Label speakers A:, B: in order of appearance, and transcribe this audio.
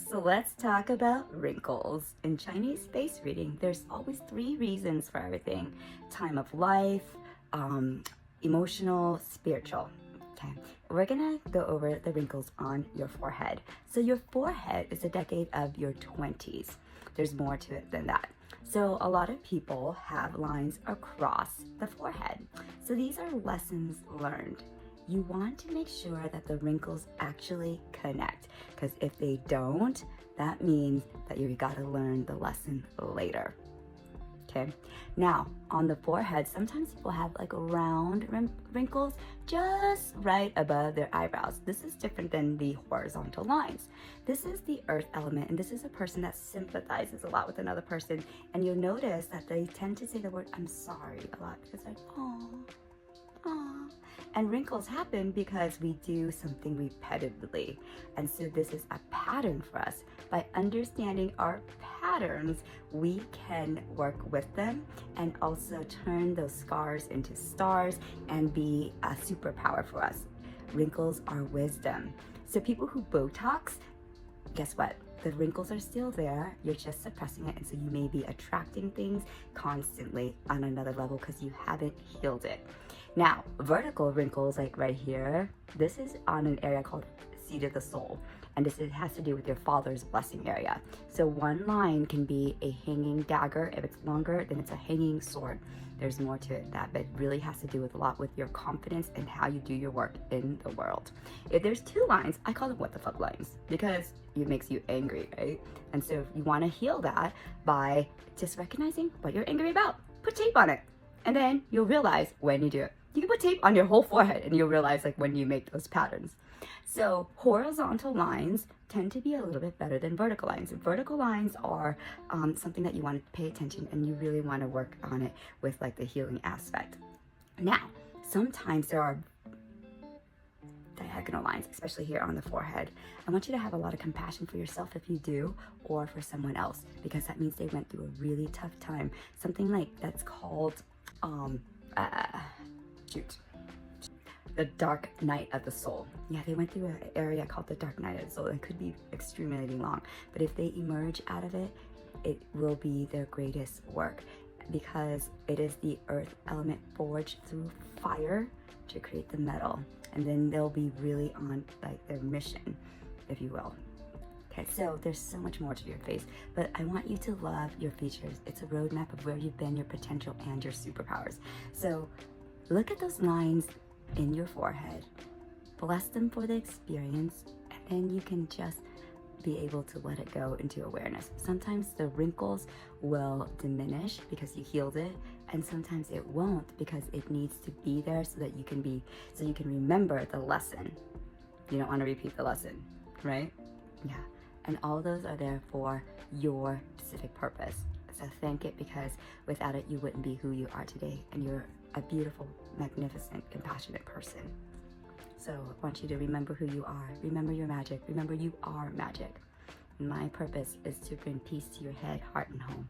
A: So let's talk about wrinkles. In Chinese face reading, there's always 3 reasons for everything: time of life, emotional, spiritual. Okay, we're gonna go over the wrinkles on your forehead. So your forehead is a decade of your 20s. There's more to it than that. So a lot of people have lines across the forehead. So these are lessons learned. You want to make sure that the wrinkles actually connect, because if they don't, that means that you gotta learn the lesson later. Okay, now on the forehead, sometimes people have like round wrinkles just right above their eyebrows. This is different than the horizontal lines. This is the earth element, and this is a person that sympathizes a lot with another person, and you'll notice that they tend to say the word "I'm sorry" a lot because they're like, "Oh, oh." And wrinkles happen because we do something repetitively. And so this is a pattern for us. By understanding our patterns, we can work with them and also turn those scars into stars and be a superpower for us. Wrinkles are wisdom. So people who Botox, guess what? The wrinkles are still there, you're just suppressing it, and so you may be attracting things constantly on another level because you haven't healed it. Now, vertical wrinkles, like right here, this is on an area called seat of the soul, and this has to do with your father's blessing area. So one line can be a hanging dagger. If it's longer, then it's a hanging sword. There's more to it that, but it really has to do with a lot with your confidence and how you do your work in the world. If there's 2 lines, I call them what the fuck lines, because it makes you angry, right? And so you want to heal that by just recognizing what you're angry about. Put tape on it, and then you'll realize when you do it. You can put tape on your whole forehead and you'll realize like when you make those patterns. So horizontal lines tend to be a little bit better than vertical lines. Vertical lines are something that you want to pay attention, and you really want to work on it with like the healing aspect. Now, sometimes there are diagonal lines, especially here on the forehead. I want you to have a lot of compassion for yourself if you do, or for someone else, because that means they went through a really tough time. Something like that's called the dark night of the soul. Yeah, they went through an area called the dark night of the soul. It could be extremely long, but if they emerge out of it, it will be their greatest work, because it is the earth element forged through fire to create the metal, and then they'll be really on like their mission, if you will. Okay, so there's so much more to your face, but I want you to love your features. It's a roadmap of where you've been, your potential, and your superpowers. So look at those lines in your forehead, bless them for the experience, and then you can just be able to let it go into awareness. Sometimes the wrinkles will diminish because you healed it, and sometimes it won't because it needs to be there so that you can remember the lesson. You don't want to repeat the lesson, right? Yeah. And all those are there for your specific purpose. So thank it, because without it, you wouldn't be who you are today. And you're a beautiful, magnificent, compassionate person. So I want you to remember who you are. Remember your magic. Remember you are magic. And my purpose is to bring peace to your head, heart, and home.